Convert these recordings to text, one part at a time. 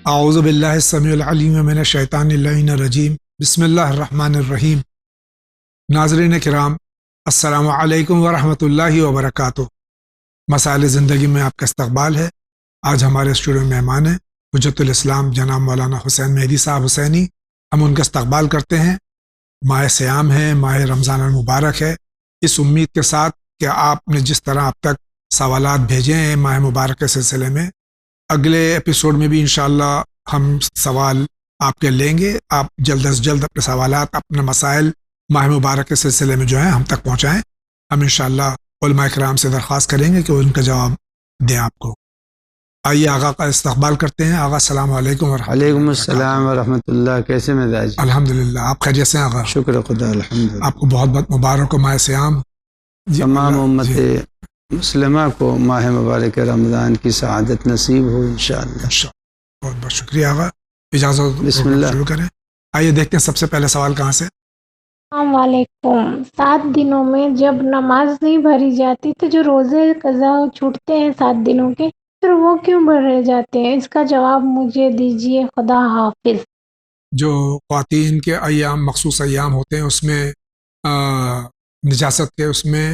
اعوذ باللہ السمیع العلیم من الشیطان اللعین الرجیم بسم اللہ الرحمن الرحیم۔ ناظرین کرام، السلام علیکم ورحمۃ اللہ وبرکاتہ۔ مسائل زندگی میں آپ کا استقبال ہے۔ آج ہمارے اسٹوڈیو میں مہمان ہیں حجت الاسلام جناب مولانا حسین مہدی صاحب حسینی۔ ہم ان کا استقبال کرتے ہیں۔ ماہ سیام ہے، ماہ رمضان المبارک ہے۔ اس امید کے ساتھ کہ آپ نے جس طرح اب تک سوالات بھیجے ہیں ماہ مبارک کے سلسلے میں، اگلے ایپیسوڈ میں بھی انشاءاللہ ہم سوال آپ کے لیں گے۔ آپ جلد از جلد اپنے سوالات، اپنے مسائل ماہ مبارک کے سلسلے میں جو ہیں ہم تک پہنچائیں۔ ہم انشاءاللہ علماء کرام سے درخواست کریں گے کہ وہ ان کا جواب دیں آپ کو۔ آئیے آغا کا استقبال کرتے ہیں۔ آغا السلام علیکم ورحمۃ اللہ۔ وعلیکم السلام ورحمۃ اللہ۔ کیسے مزاج؟ الحمدللہ، آپ خیریت سے ہیں آغا؟ شکر خدا، الحمدللہ۔ آپ کو بہت بہت مبارک ہو ماہ سیام۔ تمام امت مسلمہ کو ماہ مبارک رمضان کی سعادت نصیب ہو انشاءاللہ۔ بہت بہت شکریہ آغا۔ اجازت بسم اللہ، شروع کریں۔ آئیے دیکھتے ہیں سب سے پہلے سوال کہاں سے۔ السلام علیکم۔ 7 دنوں میں جب نماز نہیں بھری جاتی تو جو روزے قضا چھوٹتے ہیں 7 دنوں کے، پھر وہ کیوں بھرے جاتے ہیں؟ اس کا جواب مجھے دیجیے، خدا حافظ۔ جو خواتین کے ایام، مخصوص ایام ہوتے ہیں، اس میں نجاست کے، اس میں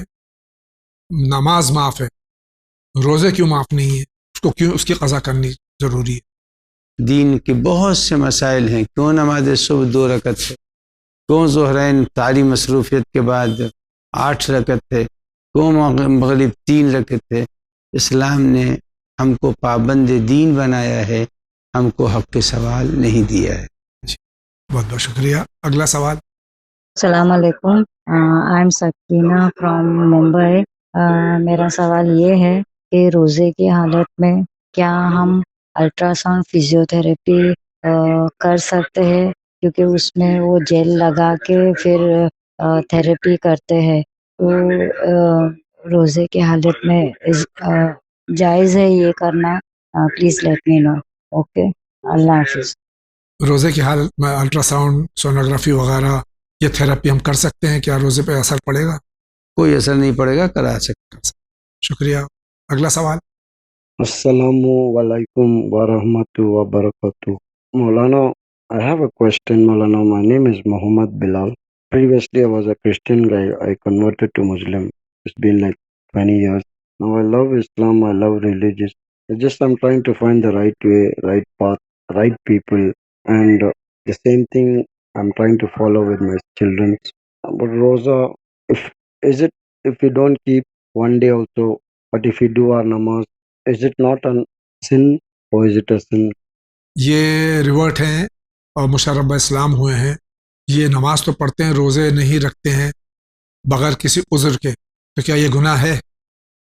نماز معاف ہے، روزے کیوں معاف نہیں ہے؟ اس کو کیوں، اس کی قضا کرنی ضروری ہے؟ دین کے بہت سے مسائل ہیں۔ کیوں نماز صبح 2 رکعت ہے؟ کیوں ظہرین ساری مصروفیت کے بعد 8 رکعت ہے؟ کیوں مغرب 3 رکعت ہے؟ اسلام نے ہم کو پابند دین بنایا ہے، ہم کو حق سوال نہیں دیا ہے۔ بہت بہت شکریہ۔ اگلا سوال۔ السلام علیکم، I am Sakina from Mumbai. میرا سوال یہ ہے کہ روزے کی حالت میں کیا ہم الٹرا ساؤنڈ فزیوتھراپی کر سکتے ہیں؟ کیونکہ اس میں وہ جیل لگا کے پھر تھراپی کرتے ہیں، تو روزے کی حالت میں جائز ہے یہ کرنا؟ Please let me know. Okay, اللہ حافظ۔ روزے کی حالت میں الٹرا ساؤنڈ، سونوگرافی وغیرہ یہ تھراپی ہم کر سکتے ہیں؟ کیا روزے پہ اثر پڑے گا؟ کوئی اثر نہیں پڑے گا، کرا سکتے۔ شکریہ۔ اگلا سوال۔ السلام علیکم ورحمۃ وبرکاتہ۔ مولانا, I have a question, Maulana. My name is Muhammad Bilal. Previously, I was a Christian guy. I converted to Muslim. It's been like 20 years. Now I love Islam. I love religious. It's just I'm trying to find the right way, right path, right people, and the same thing I'm trying to follow with my children. But Rosa, is it if we don't keep one day also, but if we do our namaz, is it not a sin or is it a sin? یہ revert ہیں اور مشرب اسلام ہوئے ہیں، یہ نماز تو پڑھتے ہیں، روزے نہیں رکھتے ہیں بغیر کسی عذر کے، تو کیا یہ گناہ ہے؟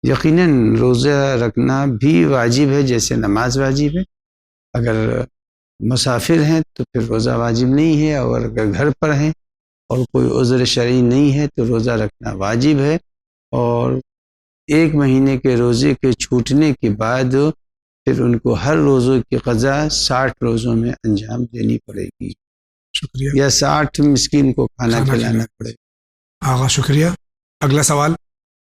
یقیناً روزہ رکھنا بھی واجب ہے جیسے نماز واجب ہے۔ اگر مسافر ہیں تو پھر روزہ واجب نہیں ہے، اور اگر گھر پر ہیں اور کوئی عذر شرعی نہیں ہے تو روزہ رکھنا واجب ہے۔ اور 1 مہینے کے روزے کے چھوٹنے کے بعد پھر ان کو ہر روزوں کی قضا 60 روزوں میں انجام دینی پڑے گی، شکریہ۔ یا 60 مسکین کو کھانا کھلانا پڑے گا۔ آغا شکریہ۔ اگلا سوال۔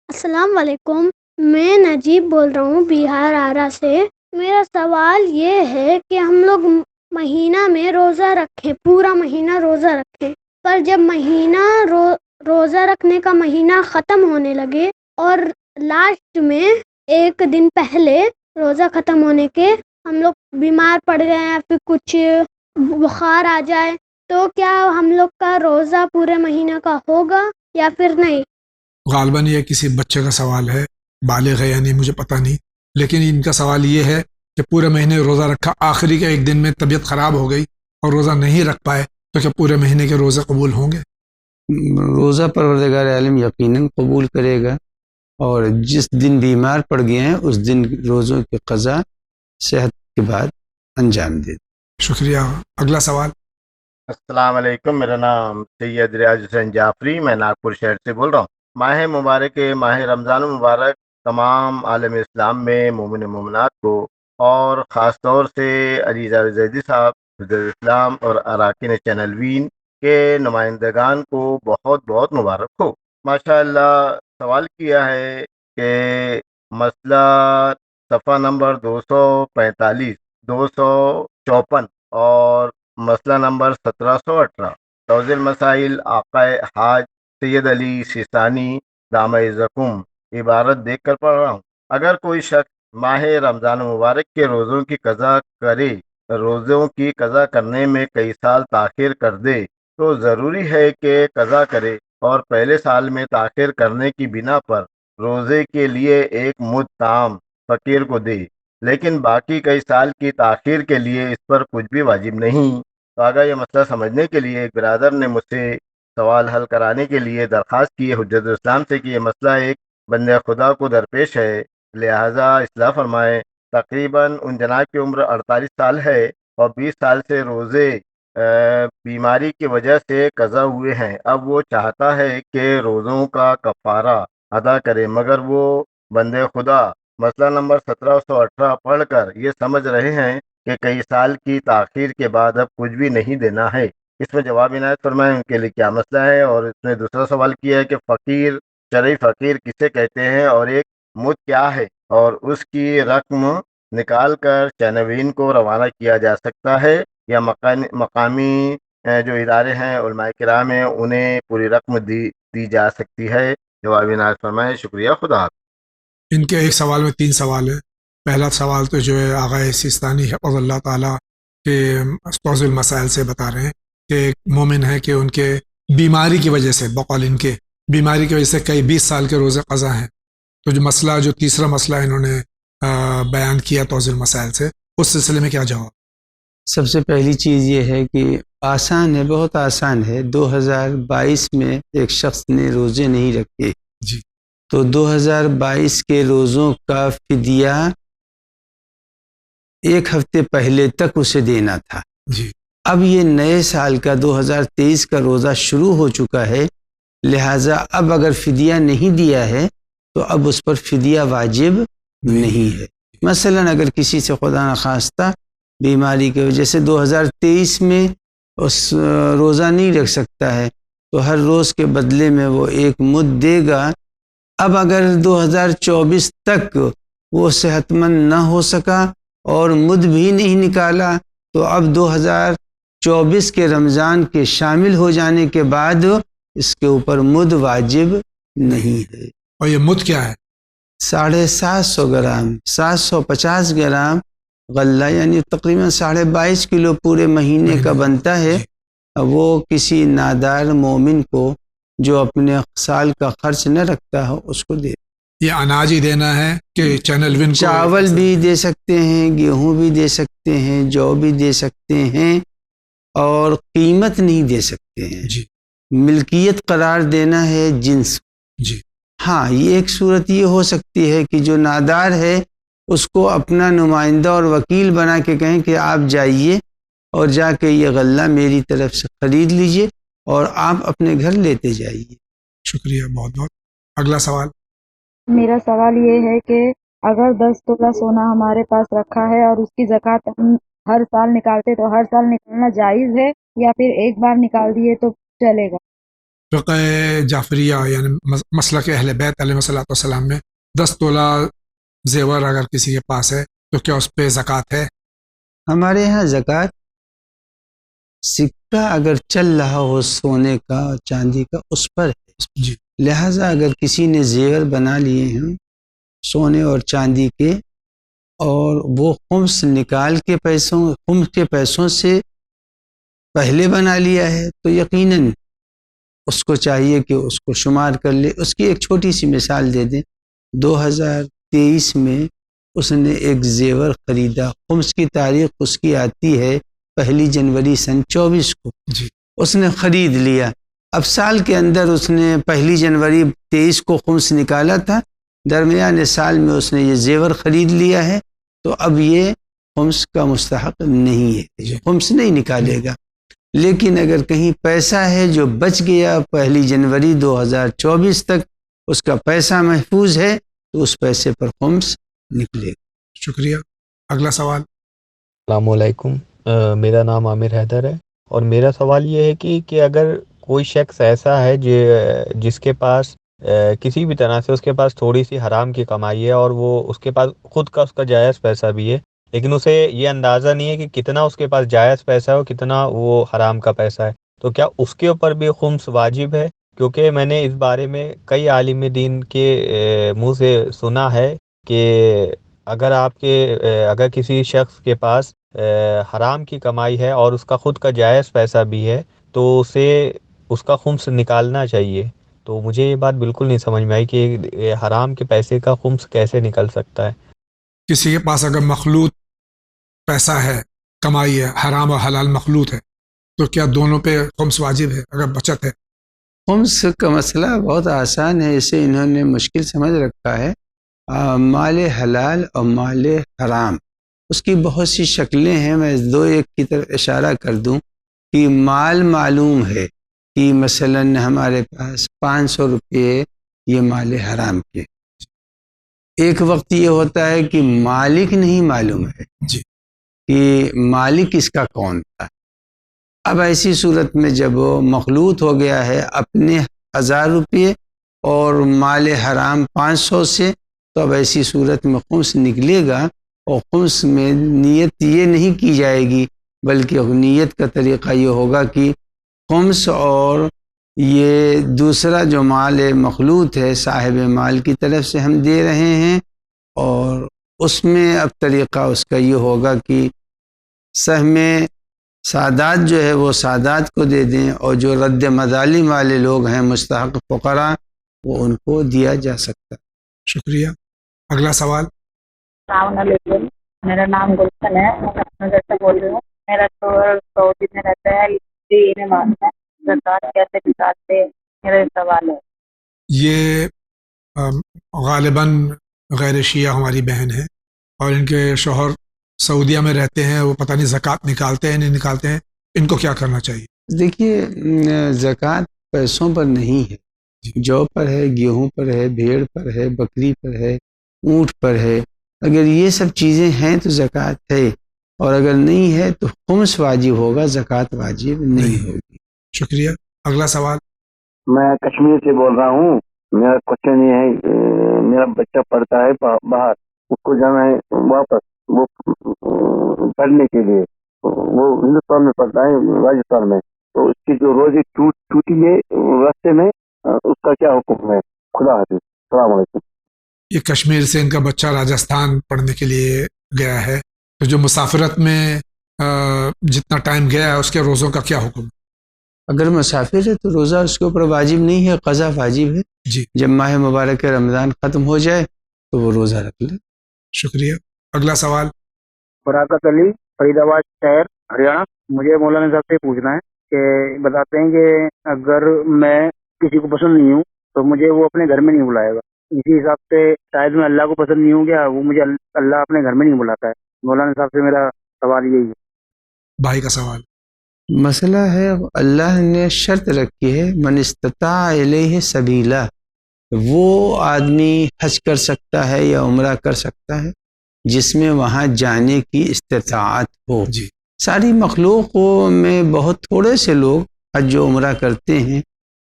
السلام علیکم، میں نجیب بول رہا ہوں بہار آرا سے۔ میرا سوال یہ ہے کہ ہم لوگ مہینہ میں روزہ رکھیں، پورا مہینہ روزہ رکھیں، پر جب مہینہ روزہ رکھنے کا مہینہ ختم ہونے لگے اور لاسٹ میں 1 دن پہلے روزہ ختم ہونے کے ہم لوگ بیمار پڑ گئے یا پھر کچھ بخار آ جائے، تو کیا ہم لوگ کا روزہ پورے مہینہ کا ہوگا یا پھر نہیں؟ غالباً یہ کسی بچے کا سوال ہے، بالغ ہے یا نہیں مجھے پتہ نہیں، لیکن ان کا سوال یہ ہے کہ پورے مہینے روزہ رکھا، آخری کے 1 دن میں طبیعت خراب ہو گئی اور روزہ نہیں رکھ پائے، تو کیا پورے مہینے کے روزے قبول ہوں گے؟ روزہ پروردگار عالم یقیناً قبول کرے گا، اور جس دن بیمار پڑ گئے ہیں اس دن روزوں کی قضا صحت کے بعد انجام دے۔ شکریہ۔ اگلا سوال۔ السلام علیکم، میرا نام سید ریاض حسین جعفری، میں ناگپور شہر سے بول رہا ہوں۔ ماہ مبارک، ماہ رمضان المبارک تمام عالم اسلام میں مومن مومنات کو، اور خاص طور سے علیزہ زیدی صاحب، حجت اسلام اور اراکین چینل وین کے نمائندگان کو بہت بہت مبارک ہو۔ ماشاء اللہ سوال کیا ہے کہ مسئلہ صفحہ نمبر 245 254 اور مسئلہ نمبر 1718 توضیح المسائل آقا حاج سید علی سیستانی دامہ عزکم عبارت دیکھ کر پڑھ رہا ہوں۔ اگر کوئی شخص ماہ رمضان مبارک کے روزوں کی قضا کرے، روزوں کی قضا کرنے میں کئی سال تاخیر کر دے تو ضروری ہے کہ قضا کرے اور پہلے سال میں تاخیر کرنے کی بنا پر روزے کے لیے ایک مد طعام فقیر کو دے، لیکن باقی کئی سال کی تاخیر کے لیے اس پر کچھ بھی واجب نہیں۔ تو آگا یہ مسئلہ سمجھنے کے لیے ایک برادر نے مجھ سے سوال حل کرانے کے لیے درخواست کی ہے حجت الاسلام سے کہ یہ مسئلہ ایک بندہ خدا کو درپیش ہے، لہٰذا اصلاح فرمائیں۔ تقریباً ان جناب کی عمر 48 سال ہے اور 20 سال سے روزے بیماری کی وجہ سے قضا ہوئے ہیں۔ اب وہ چاہتا ہے کہ روزوں کا کفارہ ادا کرے، مگر وہ بندے خدا مسئلہ نمبر 1718 پڑھ کر یہ سمجھ رہے ہیں کہ کئی سال کی تاخیر کے بعد اب کچھ بھی نہیں دینا ہے۔ اس میں جواب عنایت فرمائیں ان کے لیے کیا مسئلہ ہے۔ اور اس نے دوسرا سوال کیا ہے کہ فقیر، شرعی فقیر کسے کہتے ہیں اور ایک مد کیا ہے، اور اس کی رقم نکال کر چینوین کو روانہ کیا جا سکتا ہے یا مقامی جو ادارے ہیں علماء کرام ہیں انہیں پوری رقم دی جا سکتی ہے۔ جواب عنایت فرمائیں، شکریہ، خدا حافظ۔ ان کے ایک سوال میں 3 سوال ہیں۔ پہلا سوال تو جو ہے آغا سیستانی حفظ اللہ تعالیٰ کے توضیح المسائل سے بتا رہے ہیں کہ ایک مومن ہے کہ ان کے بیماری کی وجہ سے، بقول ان کے بیماری کی وجہ سے کئی 20 سال کے روزے قضا ہیں۔ تو جو مسئلہ، جو تیسرا مسئلہ انہوں نے بیان کیا توضیح المسائل سے، اس سلسلے میں کیا جواب؟ سب سے پہلی چیز یہ ہے کہ آسان ہے، بہت آسان ہے۔ 2022 میں ایک شخص نے روزے نہیں رکھے جی، تو 2022 کے روزوں کا فدیہ 1 ہفتے پہلے تک اسے دینا تھا۔ جی، اب یہ نئے سال کا 2023 کا روزہ شروع ہو چکا ہے، لہٰذا اب اگر فدیہ نہیں دیا ہے تو اب اس پر فدیہ واجب نہیں ہے۔ مثلا اگر کسی سے خدا نخواستہ بیماری کی وجہ سے 2023 میں اس روزہ نہیں رکھ سکتا ہے تو ہر روز کے بدلے میں وہ 1 مد دے گا۔ اب اگر 2024 تک وہ صحت مند نہ ہو سکا اور مد بھی نہیں نکالا تو اب 2024 کے رمضان کے شامل ہو جانے کے بعد اس کے اوپر مد واجب نہیں ہے۔ اور یہ مد کیا ہے؟ 750 گرام، 750 گرام غلہ، یعنی تقریباً 22.5 کلو پورے مہینے کا بنتا ہے۔ وہ کسی نادار مومن کو جو اپنے سال کا خرچ نہ رکھتا ہو اس کو دے۔ یہ اناج ہی دینا ہے کہ چینل ون کو؟ چاول بھی دے سکتے ہیں، گیہوں بھی دے سکتے ہیں، جو بھی دے سکتے ہیں، اور قیمت نہیں دے سکتے ہیں۔ جی، ملکیت قرار دینا ہے جنس۔ جی، ہاں، یہ ایک صورت یہ ہو سکتی ہے کہ جو نادار ہے اس کو اپنا نمائندہ اور وکیل بنا کے کہیں کہ آپ جائیے اور جا کے یہ غلہ میری طرف سے خرید لیجئے اور آپ اپنے گھر لیتے جائیے۔ شکریہ بہت بہت۔ اگلا سوال۔ میرا سوال یہ ہے کہ اگر 10 تولہ سونا ہمارے پاس رکھا ہے اور اس کی زکوٰۃ ہم ہر سال نکالتے تو ہر سال نکالنا جائز ہے یا پھر ایک بار نکال دیے تو چلے گا؟ فقہ جعفریہ یعنی مسلک اہل بیت علیہ الصلوۃ والسلام میں 10 تولہ زیور اگر کسی کے پاس ہے تو کیا اس پہ زکوٰۃ ہے؟ ہمارے ہاں زکوٰۃ سکہ اگر چل رہا ہو سونے کا چاندی کا اس پر ہے۔ جی، لہٰذا اگر کسی نے زیور بنا لیے ہیں سونے اور چاندی کے اور وہ خمس نکال کے خمس کے پیسوں سے پہلے بنا لیا ہے تو یقیناً اس کو چاہیے کہ اس کو شمار کر لے۔ اس کی ایک چھوٹی سی مثال دے دیں۔ 2023 میں اس نے ایک زیور خریدا، خمس کی تاریخ اس کی آتی ہے 1 جنوری سن 24 کو۔ جی، اس نے خرید لیا۔ اب سال کے اندر اس نے 1 جنوری 23 کو خمس نکالا تھا، درمیان سال میں اس نے یہ زیور خرید لیا ہے تو اب یہ خمس کا مستحق نہیں ہے، خمس نہیں نکالے گا۔ لیکن اگر کہیں پیسہ ہے جو بچ گیا 1 جنوری 2024 تک، اس کا پیسہ محفوظ ہے تو اس پیسے پر خمس نکلے گا۔ شکریہ۔ اگلا سوال۔ السلام علیکم، میرا نام عامر حیدر ہے اور میرا سوال یہ ہے کہ اگر کوئی شخص ایسا ہے جس کے پاس کسی بھی طرح سے اس کے پاس تھوڑی سی حرام کی کمائی ہے اور وہ اس کے پاس خود کا اس کا جائز پیسہ بھی ہے لیکن اسے یہ اندازہ نہیں ہے کہ کتنا اس کے پاس جائز پیسہ ہے اور کتنا وہ حرام کا پیسہ ہے، تو کیا اس کے اوپر بھی خمس واجب ہے؟ کیونکہ میں نے اس بارے میں کئی عالم دین کے منہ سے سنا ہے کہ اگر کسی شخص کے پاس حرام کی کمائی ہے اور اس کا خود کا جائز پیسہ بھی ہے تو اسے اس کا خمس نکالنا چاہیے. تو مجھے یہ بات بالکل نہیں سمجھ میں آئی کہ حرام کے پیسے کا خمس کیسے نکل سکتا ہے. کسی کے پاس اگر مخلوط پیسہ ہے، کمائی ہے، حرام اور حلال مخلوط ہے، تو کیا دونوں پہ خمس واجب ہے اگر بچت ہے؟ خمس کا مسئلہ بہت آسان ہے، اسے انہوں نے مشکل سمجھ رکھا ہے. مال حلال اور مال حرام اس کی بہت سی شکلیں ہیں. میں دو ایک کی طرف اشارہ کر دوں کہ مال معلوم ہے کہ مثلا ہمارے پاس 500 روپے یہ مال حرام کے. ایک وقت یہ ہوتا ہے کہ مالک نہیں معلوم ہے جی کہ مالک اس کا کون تھا. اب ایسی صورت میں جب وہ مخلوط ہو گیا ہے اپنے 1000 روپے اور مال حرام 500 سے، تو اب ایسی صورت میں خمس نکلے گا. اور خمس میں نیت یہ نہیں کی جائے گی، بلکہ نیت کا طریقہ یہ ہوگا کہ خمس اور یہ دوسرا جو مال مخلوط ہے صاحب مال کی طرف سے ہم دے رہے ہیں، اور اس میں اب طریقہ اس کا یہ ہوگا کہ سہم سادات جو ہے وہ سادات کو دے دیں، اور جو رد مظالم والے لوگ ہیں مستحق فقراء وہ ان کو دیا جا سکتا. شکریہ. اگلا سوال. السلام علیکم، میرا نام گلشن ہے، میں لکھنؤ سے بول رہی ہوں. میرا شوہر سعودی میں رہتا ہے، انہیں معلوم ہے زکوٰۃ کیسے نکالتے ہیں، میرا سوال ہے. یہ غالباً غیر شیعہ ہماری بہن ہے اور ان کے شوہر سعودیہ میں رہتے ہیں، وہ پتہ نہیں زکوٰۃ نکالتے ہیں نہیں نکالتے ہیں، ان کو کیا کرنا چاہیے؟ دیکھیے زکوٰۃ پیسوں پر نہیں ہے، جو پر ہے، گیہوں پر ہے، بھیڑ پر ہے، بکری پر ہے، اونٹ پر ہے. اگر یہ سب چیزیں ہیں تو زکوٰۃ ہے، اور اگر نہیں ہے تو خمس واجب ہوگا، زکوٰۃ واجب نہیں ہوگی. شکریہ. اگلا سوال. میں کشمیر سے بول رہا ہوں. میرا کوشچن یہ ہے، میرا بچہ پڑھتا ہے باہر، اس کو جانا ہے واپس وہ پڑھنے کے لیے، وہ ہندوستان میں پڑھتا ہے راجستھان میں، تو اس کی جو روزی ٹوٹی ہے راستے میں، اس کا کیا حکم ہے؟ خدا حافظ. السلام علیکم. یہ کشمیر سے ان کا بچہ راجستھان پڑھنے کے لیے گیا ہے، تو جو مسافرت میں جتنا ٹائم گیا ہے اس کے روزوں کا کیا حکم؟ اگر مسافر ہے تو روزہ اس کے اوپر واجب نہیں ہے، قضا واجب ہے. جی جب ماہ مبارک رمضان ختم ہو جائے تو وہ روزہ رکھ لے. شکریہ. اگلا سوال. فراقت علی، فرید آباد شہر، ہریانہ. مجھے مولانا صاحب سے پوچھنا ہے کہ بتاتے ہیں کہ اگر میں کسی کو پسند نہیں ہوں تو مجھے وہ اپنے گھر میں نہیں بلائے گا. اسی حساب سے شاید میں اللہ کو پسند نہیں ہوں گیا، وہ مجھے اللہ اپنے گھر میں نہیں بلاتا ہے. مولانا صاحب سے میرا سوال یہی ہے. بھائی کا سوال. مسئلہ ہے اللہ نے شرط رکھی ہے من استطاع الیہ سبیلا، وہ آدمی حج کر سکتا ہے یا عمرہ کر سکتا ہے جس میں وہاں جانے کی استطاعت ہو. جی ساری مخلوقوں میں بہت تھوڑے سے لوگ حج و عمرہ کرتے ہیں،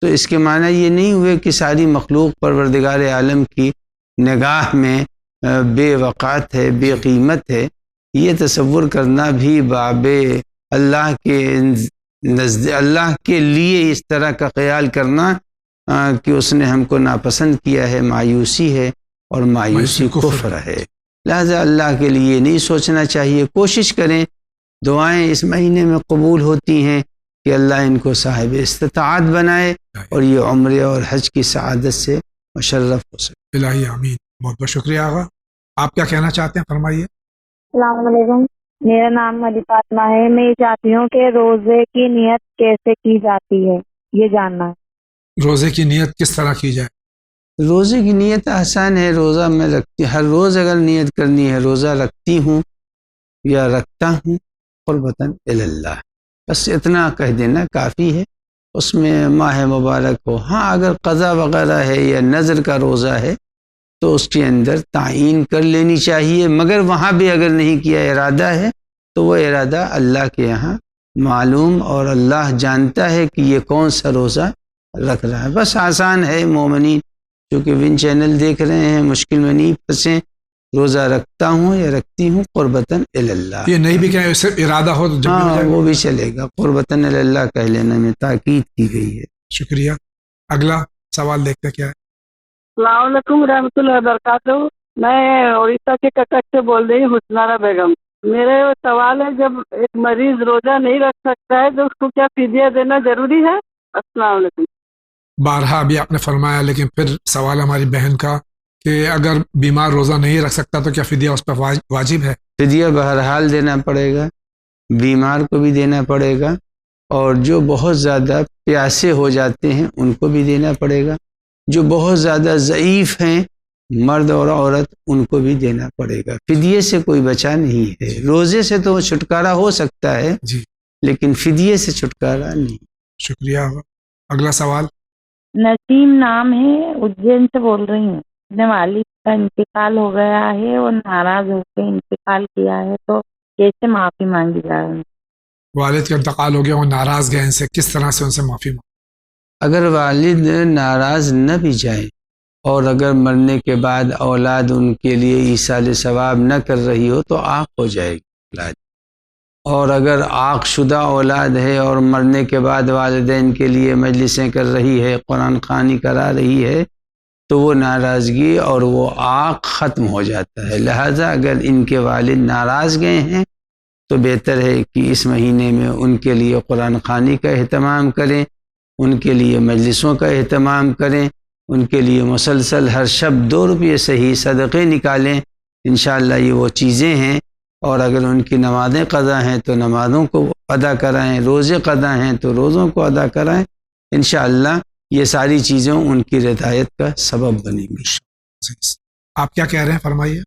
تو اس کے معنی یہ نہیں ہوئے کہ ساری مخلوق پروردگار عالم کی نگاہ میں بے وقات ہے، بے قیمت ہے. یہ تصور کرنا بھی باب اللہ کے لیے اس طرح کا خیال کرنا کہ اس نے ہم کو ناپسند کیا ہے، مایوسی ہے، اور مایوسی کفر ہے. لہذا اللہ کے لیے نہیں سوچنا چاہیے. کوشش کریں، دعائیں اس مہینے میں قبول ہوتی ہیں کہ اللہ ان کو صاحب استطاعت بنائے اور یہ عمرے اور حج کی سعادت سے مشرف ہو سکے. الہی آمین. بہت بہت شکریہ آغا. آپ کیا کہنا چاہتے ہیں، فرمائیے. السلام علیکم، میرا نام علی فاطمہ ہے. میں یہ چاہتی ہوں کہ روزے کی نیت کیسے کی جاتی ہے، یہ جاننا ہے. روزے کی نیت کس طرح کی جائے؟ روزے کی نیت آسان ہے. روزہ میں ہر روز اگر نیت کرنی ہے روزہ رکھتی ہوں یا رکھتا ہوں قربتاً اللہ، بس اتنا کہہ دینا کافی ہے. اس میں ماہ مبارک ہو. ہاں اگر قضا وغیرہ ہے یا نذر کا روزہ ہے تو اس کے اندر تعین کر لینی چاہیے، مگر وہاں بھی اگر نہیں کیا ارادہ ہے تو وہ ارادہ اللہ کے یہاں معلوم، اور اللہ جانتا ہے کہ یہ کون سا روزہ رکھ رہا ہے. بس آسان ہے مومنین، چونکہ ون چینل دیکھ رہے ہیں، مشکل میں نہیں پھنسیں. روزہ رکھتا ہوں یا رکھتی ہوں قربتاً اللہ. یہ نہیں بھی کہ صرف ارادہ ہو تو جب بھی ہو ہاں جائے گا. وہ بھی چلے گا، قربتاً اللہ کہہ لینے میں تاکید کی گئی ہے. شکریہ. اگلا سوال دیکھتے کیا ہے. السلام علیکم رحمۃ اللہ وبرکاتہ. میں اڑیسہ کے کٹک سے بول رہی ہوں، حسنارا بیگم. میرے سوال ہے، جب ایک مریض روزہ نہیں رکھ سکتا ہے تو اس کو کیا فدیہ دینا ضروری ہے؟ السلام علیکم. بارہا ابھی آپ نے فرمایا، لیکن پھر سوال ہماری بہن کا کہ اگر بیمار روزہ نہیں رکھ سکتا تو کیا فدیہ اس پر واجب ہے؟ فدیہ بہرحال دینا پڑے گا، بیمار کو بھی دینا پڑے گا، اور جو بہت زیادہ پیاسے ہو جاتے ہیں ان کو بھی دینا پڑے گا، جو بہت زیادہ ضعیف ہیں مرد اور عورت ان کو بھی دینا پڑے گا. فدیے سے کوئی بچا نہیں ہے. روزے سے تو چھٹکارا ہو سکتا ہے جی، لیکن فدیے سے چھٹکارا نہیں. شکریہ. اگلا سوال. نسیم نام ہے، اجین سے بول رہی ہوں. اپنے والد کا انتقال ہو گیا ہے اور ناراض ہو کے انتقال کیا ہے، تو کیسے معافی مانگی جائے؟ والد کا انتقال ہو گیا، وہ ناراض گئے، ان سے کس طرح سے ان سے معافی مانگیں؟ اگر والد ناراض نہ بھی جائیں اور اگر مرنے کے بعد اولاد ان کے لیے ایصال ثواب نہ کر رہی ہو تو عاق ہو جائے گی اولاد. اور اگر عاق شدہ اولاد ہے اور مرنے کے بعد والدین کے لیے مجلسیں کر رہی ہے، قرآن خوانی کرا رہی ہے، تو وہ ناراضگی اور وہ عاق ختم ہو جاتا ہے. لہذا اگر ان کے والد ناراض گئے ہیں تو بہتر ہے کہ اس مہینے میں ان کے لیے قرآن خوانی کا اہتمام کریں، ان کے لیے مجلسوں کا اہتمام کریں، ان کے لیے مسلسل ہر شب 2 روپے صحیح صدقے نکالیں. انشاءاللہ یہ وہ چیزیں ہیں. اور اگر ان کی نمازیں قضا ہیں تو نمازوں کو ادا کرائیں، روزے قضا ہیں تو روزوں کو ادا کرائیں. انشاءاللہ یہ ساری چیزیں ان کی رضایت کا سبب بنیں گی. آپ کیا کہہ رہے ہیں، فرمائیے.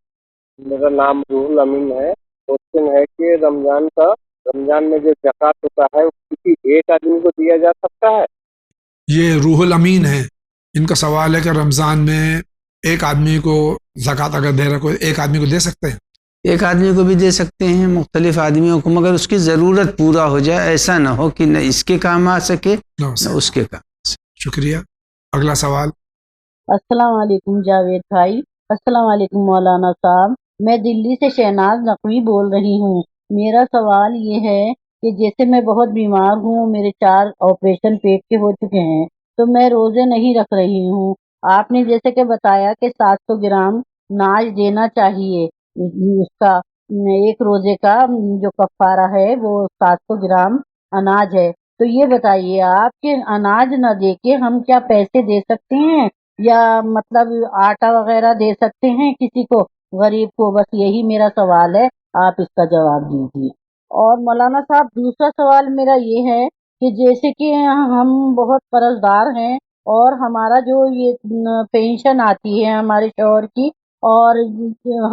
میرا نام روح الامین ہے. کوشچن ہے کہ رمضان میں جو زکوٰۃ ہوتا ہے وہ کسی ایک آدمی کو دیا جا سکتا ہے؟ یہ روح الامین ہے، ان کا سوال ہے کہ رمضان میں ایک آدمی کو زکوٰۃ اگر دے رہا کوئی، ایک آدمی کو دے سکتے ہیں؟ ایک آدمی کو بھی دے سکتے ہیں، مختلف آدمیوں کو، مگر اس کی ضرورت پورا ہو جائے. ایسا نہ ہو کہ نہ اس کے کام آ سکے نہ اس کے کام. شکریہ. اگلا سوال. السلام علیکم جاوید بھائی. السلام علیکم مولانا صاحب. میں دلی سے شہناز نقوی بول رہی ہوں. میرا سوال یہ ہے کہ جیسے میں بہت بیمار ہوں، میرے 4 آپریشن پیٹ کے ہو چکے ہیں، تو میں روزے نہیں رکھ رہی ہوں. آپ نے جیسے کہ بتایا کہ 700 گرام ناج دینا چاہیے، اس کا ایک روزے کا جو کفارہ ہے وہ 700 گرام اناج ہے. تو یہ بتائیے آپ کہ اناج نہ دے کے ہم کیا پیسے دے سکتے ہیں، یا مطلب آٹا وغیرہ دے سکتے ہیں کسی کو غریب کو؟ بس یہی میرا سوال ہے، آپ اس کا جواب دیجیے. اور مولانا صاحب دوسرا سوال میرا یہ ہے کہ جیسے کہ ہم بہت قرض دار ہیں اور ہمارا جو یہ پینشن آتی ہے ہمارے شوہر کی اور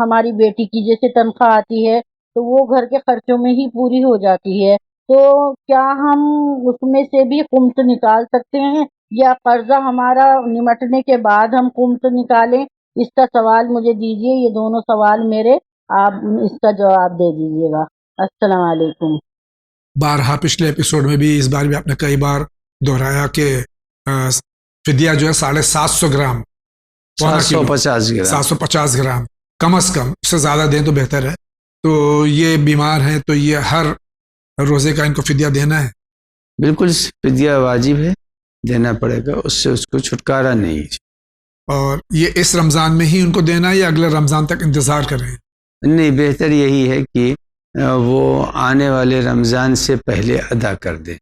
ہماری بیٹی کی جیسے تنخواہ آتی ہے، تو وہ گھر کے خرچوں میں ہی پوری ہو جاتی ہے، تو کیا ہم اس میں سے بھی قمت نکال سکتے ہیں، یا قرضہ ہمارا نمٹنے کے بعد ہم قمت نکالیں؟ اس کا سوال مجھے دیجیے. یہ دونوں سوال میرے، آپ اس کا جواب دے دیجیے گا. السلام علیکم. بارہا پچھلے ایپیسوڈ میں بھی، اس بار بھی آپ نے کئی بار دہرایا کہ فدیہ جو ہے 750 گرام، 750 گرام کم از کم، اس سے زیادہ دیں تو بہتر ہے. تو یہ بیمار ہیں تو یہ ہر روزے کا ان کو فدیہ دینا ہے؟ بالکل فدیہ واجب ہے، دینا پڑے گا، اس سے اس کو چھٹکارا نہیں. اور یہ اس رمضان میں ہی ان کو دینا ہے یا اگلے رمضان تک انتظار کریں؟ نہیں، بہتر یہی ہے کہ وہ آنے والے رمضان سے پہلے ادا کر دیں.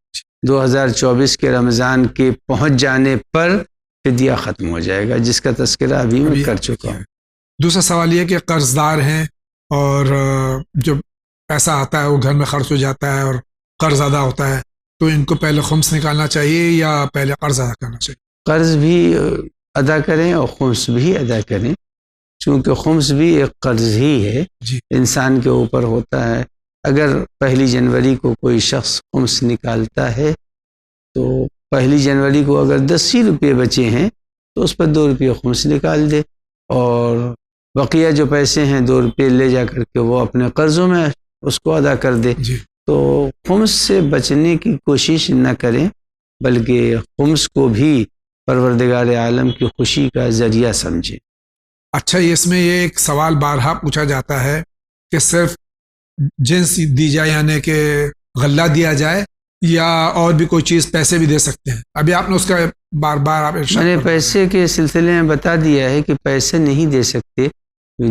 2024 کے رمضان کے پہنچ جانے پر فدیہ ختم ہو جائے گا، جس کا تذکرہ ابھی میں کر چکا ہوں. دوسرا سوال یہ کہ قرض دار ہیں اور جو پیسہ آتا ہے وہ گھر میں خرچ ہو جاتا ہے اور قرض ادا ہوتا ہے، تو ان کو پہلے خمس نکالنا چاہیے یا پہلے قرض ادا کرنا چاہیے؟ قرض بھی ادا کریں اور خمس بھی ادا کریں، چونکہ خمس بھی ایک قرض ہی ہے جی. انسان کے اوپر ہوتا ہے. اگر 1 جنوری کو کوئی شخص خمس نکالتا ہے تو 1 جنوری کو اگر 10 روپے بچے ہیں تو اس پر 2 روپے خمس نکال دے، اور بقیہ جو پیسے ہیں 2 روپے لے جا کر کے وہ اپنے قرضوں میں اس کو ادا کر دے. جی. تو خمس سے بچنے کی کوشش نہ کریں، بلکہ خمس کو بھی پروردگار عالم کی خوشی کا ذریعہ سمجھیں. اچھا اس میں یہ ایک سوال بارہا پوچھا جاتا ہے کہ صرف جنس دی جائے یعنی کہ غلہ دیا جائے یا اور بھی کوئی چیز پیسے بھی دے سکتے ہیں؟ ابھی آپ نے اس کا بار بار آپ ارشاد میں نے فرمایا۔ پیسے کے سلسلے میں بتا دیا ہے کہ پیسے نہیں دے سکتے،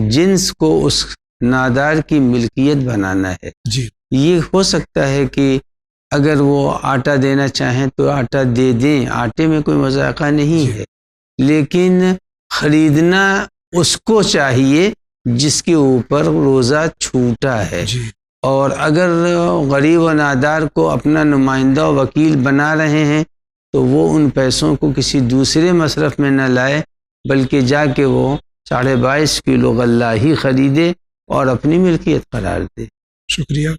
جنس کو اس نادار کی ملکیت بنانا ہے۔ جی یہ ہو سکتا ہے کہ اگر وہ آٹا دینا چاہیں تو آٹا دے دیں، آٹے میں کوئی مذاقہ نہیں ہے، لیکن خریدنا اس کو چاہیے جس کے اوپر روزہ چھوٹا ہے۔ جی اور اگر غریب و نادار کو اپنا نمائندہ و وکیل بنا رہے ہیں تو وہ ان پیسوں کو کسی دوسرے مصرف میں نہ لائے، بلکہ جا کے وہ 22.5 کلو غلہ ہی خریدے اور اپنی ملکیت قرار دے۔ شکریہ،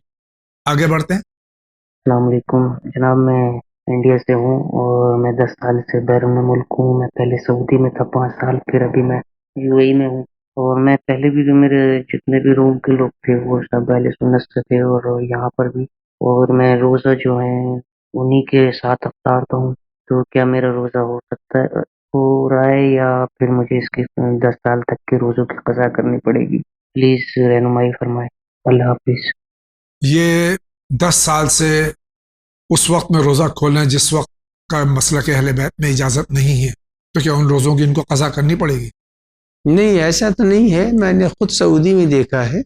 آگے بڑھتے ہیں۔ السلام علیکم جناب، میں انڈیا سے ہوں اور میں 10 سال سے بیرون ملک ہوں۔ میں پہلے سعودی میں تھا 5 سال، پھر ابھی میں یو اے ای میں ہوں۔ اور میں پہلے بھی جو میرے جتنے بھی روم کے لوگ تھے وہ سب اہل سنت سے تھے، اور یہاں پر بھی، اور میں روزہ جو ہے انہی کے ساتھ افطارتا ہوں۔ تو کیا میرا روزہ ہو سکتا ہے، ہو رہا ہے، یا پھر مجھے اس کے 10 سال تک کے روزوں کی قضا کرنی پڑے گی؟ پلیز رہنمائی فرمائیں۔ اللہ حافظ۔ یہ 10 سال سے اس وقت میں روزہ کھولنا جس وقت کا مسلک اہل بیت میں اجازت نہیں ہے، تو کیا ان روزوں کی ان کو قضا کرنی پڑے گی؟ نہیں، ایسا تو نہیں ہے۔ میں نے خود سعودی میں دیکھا ہے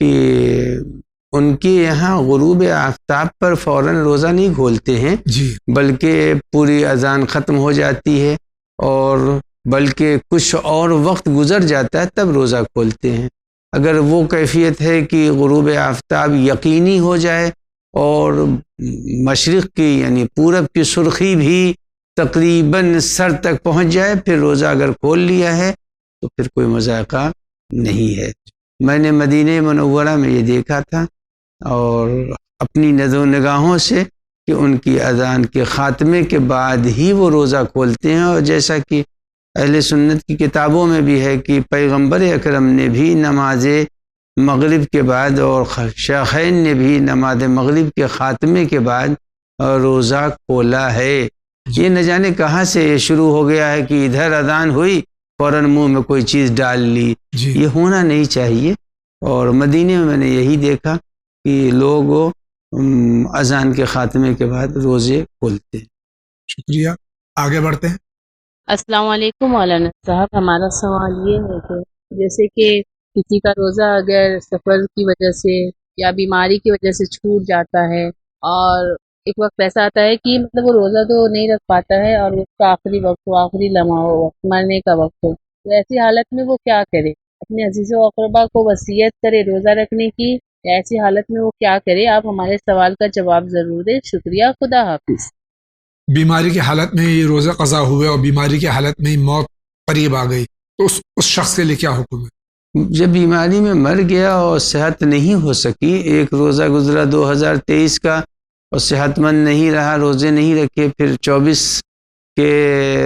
کہ ان کے یہاں غروب آفتاب پر فوراً روزہ نہیں کھولتے ہیں، جی بلکہ پوری اذان ختم ہو جاتی ہے اور بلکہ کچھ اور وقت گزر جاتا ہے تب روزہ کھولتے ہیں۔ اگر وہ کیفیت ہے کہ غروب آفتاب یقینی ہو جائے اور مشرق کی یعنی پورب کی سرخی بھی تقریباً سر تک پہنچ جائے، پھر روزہ اگر کھول لیا ہے تو پھر کوئی مذائقہ نہیں ہے۔ میں نے مدینہ منورہ میں یہ دیکھا تھا اور اپنی نظر و نگاہوں سے کہ ان کی اذان کے خاتمے کے بعد ہی وہ روزہ کھولتے ہیں، اور جیسا کہ اہل سنت کی کتابوں میں بھی ہے کہ پیغمبر اکرم نے بھی نماز مغرب کے بعد اور شیخین نے بھی نماز مغرب کے خاتمے کے بعد روزہ کھولا ہے۔ یہ نہ جانے کہاں سے یہ شروع ہو گیا ہے کہ ادھر اذان ہوئی فوراً منہ میں کوئی چیز ڈال لی، یہ ہونا نہیں چاہیے۔ اور مدینے میں نے یہی دیکھا کہ لوگ اذان کے خاتمے کے بعد روزے کھولتے ہیں۔ شکریہ، آگے بڑھتے ہیں۔ السلام علیکم مولانا صاحب، ہمارا سوال یہ ہے کہ جیسے کہ کسی کا روزہ اگر سفر کی وجہ سے یا بیماری کی وجہ سے چھوٹ جاتا ہے اور ایک وقت ایسا آتا ہے کہ مطلب وہ روزہ تو نہیں رکھ پاتا ہے اور اس کا آخری وقت ہو، آخری لمحہ ہو، مرنے کا وقت ہو، تو ایسی حالت میں وہ کیا کرے؟ اپنے عزیز و اقربا کو وصیت کرے روزہ رکھنے کی، یا ایسی حالت میں وہ کیا کرے؟ آپ ہمارے سوال کا جواب ضرور دیں، شکریہ، خدا حافظ۔ بیماری کی حالت میں یہ روزہ قضا ہوئے اور بیماری کی حالت میں موت قریب آ گئی تو اس شخص کے لیے کیا حکم ہے؟ جب بیماری میں مر گیا اور صحت نہیں ہو سکی، ایک روزہ گزرا 2023 کا اور صحت مند نہیں رہا، روزے نہیں رکھے، پھر 24 کے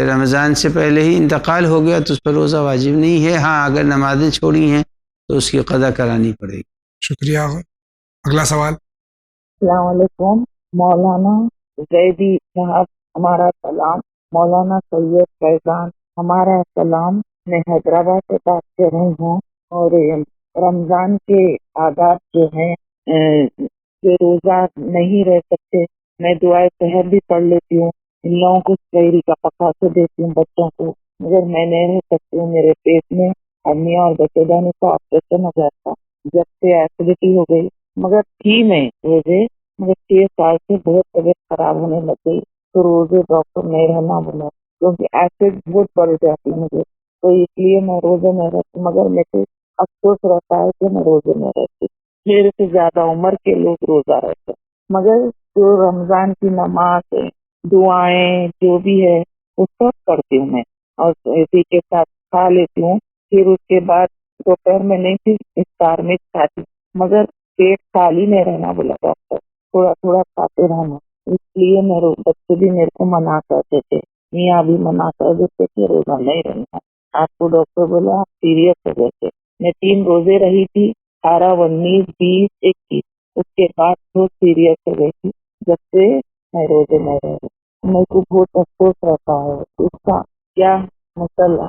رمضان سے پہلے ہی انتقال ہو گیا تو اس پر روزہ واجب نہیں ہے۔ ہاں اگر نمازیں چھوڑی ہیں تو اس کی قضا کرانی پڑے گی۔ شکریہ، اگلا سوال۔ السلام علیکم مولانا زیدی صاحب، ہمارا سلام۔ مولانا سید فیضان، ہمارا سلام۔ میں حیدرآباد سے بات کر رہی ہوں، اور رمضان کے آداب جو ہیں جو روزہ نہیں رہ سکتے، میں دعائے سحر بھی پڑھ لیتی ہوں، ان لوگوں کو سحری کا پکا کے دیتی ہوں بچوں کو، مگر میں نہیں رہ سکتی ہوں، میرے پیٹ میں ہرنیا اور بچے دانے کا آپریشن ہو جاتا جب سے ایسیڈیٹی ہو گئی، مگر تھی میں روزے، مگر 6 سال سے بہت طبیعت خراب ہونے لگ گئی تو روزے ڈاکٹر نے رہنا بولا کیونکہ ایسڈ بہت بڑھ جاتی مجھے، تو اس لیے میں روزے میں رہتی، مگر مجھے افسوس رہتا ہے کہ میں روزے میں رہتی، میرے سے زیادہ عمر کے لوگ روزہ رہتے، مگر جو رمضان کی نماز ہے، دعائیں جو بھی ہے وہ سب پڑھتی ہوں میں، اور اسی کے ساتھ کھا لیتی ہوں، پھر اس کے بعد دوپہر میں نہیں تھی افطار میں کھاتی، مگر پیٹ خالی نہیں رہنا بولا ڈاکٹر، تھوڑا تھوڑا کھاتے رہنا، اس لیے میرے بچے بھی میرے کو منع کرتے تھے، میاں بھی منع کر دیتے کہ روزہ نہیں رہنا، آپ کو ڈاکٹر بولا آپ سیریس ہو گئے تھے۔ میں 3 روزے رہی تھی، 18، 19، 20، 21، اس کے بعد بہت سیریس ہو گئی تھی، جب سے میں روزے میں رہ رہی، میرے کو بہت افسوس رہتا ہے اس کا کیا مسئلہ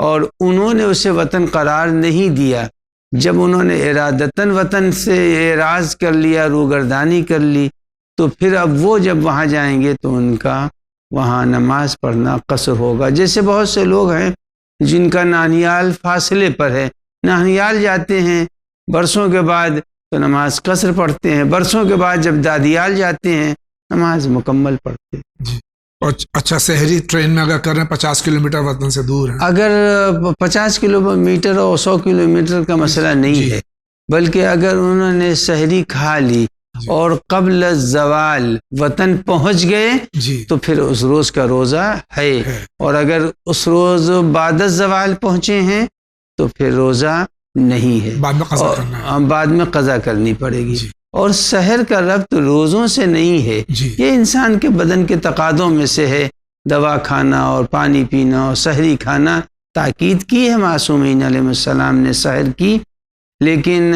اور انہوں نے اسے وطن قرار نہیں دیا. جب انہوں نے ارادتاً وطن سے اعراض کر لیا، روگردانی کر لی، تو پھر اب وہ جب وہاں جائیں گے تو ان کا وہاں نماز پڑھنا قصر ہوگا. جیسے بہت سے لوگ ہیں جن کا نانیال فاصلے پر ہے، نانیال جاتے ہیں برسوں کے بعد تو نماز قصر پڑھتے ہیں، برسوں کے بعد جب دادیال جاتے ہیں نماز مکمل پڑھتے ہیں. جی. اور اچھا سحری ٹرین میں اگر کر رہے ہیں 50 کلومیٹر وطن سے دور ہے، اگر 50 کلومیٹر اور 100 کلومیٹر کا مسئلہ نہیں ہے، بلکہ اگر انہوں نے سحری کھا لی اور قبل الزوال وطن پہنچ گئے تو پھر اس روز کا روزہ ہے، اور اگر اس روز بعد الزوال پہنچے ہیں تو پھر روزہ نہیں ہے، بعد میں قضا کرنی پڑے گی. اور سحر کا ربط روزوں سے نہیں ہے، یہ انسان کے بدن کے تقاضوں میں سے ہے. دوا کھانا اور پانی پینا اور سحری کھانا تاکید کی ہے معصومین علیہ السلام نے سحر کی، لیکن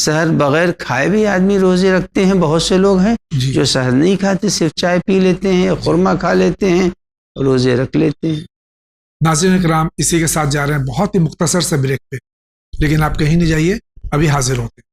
سحر بغیر کھائے بھی آدمی روزے رکھتے ہیں. بہت سے لوگ ہیں جو سحر نہیں کھاتے، صرف چائے پی لیتے ہیں، خورما کھا لیتے ہیں، روزے رکھ لیتے ہیں. ناظرین کرام، اسی کے ساتھ جا رہے ہیں بہت ہی مختصر سے بریک پہ، لیکن آپ کہیں نہیں جائیے، ابھی حاضر ہوتے ہیں.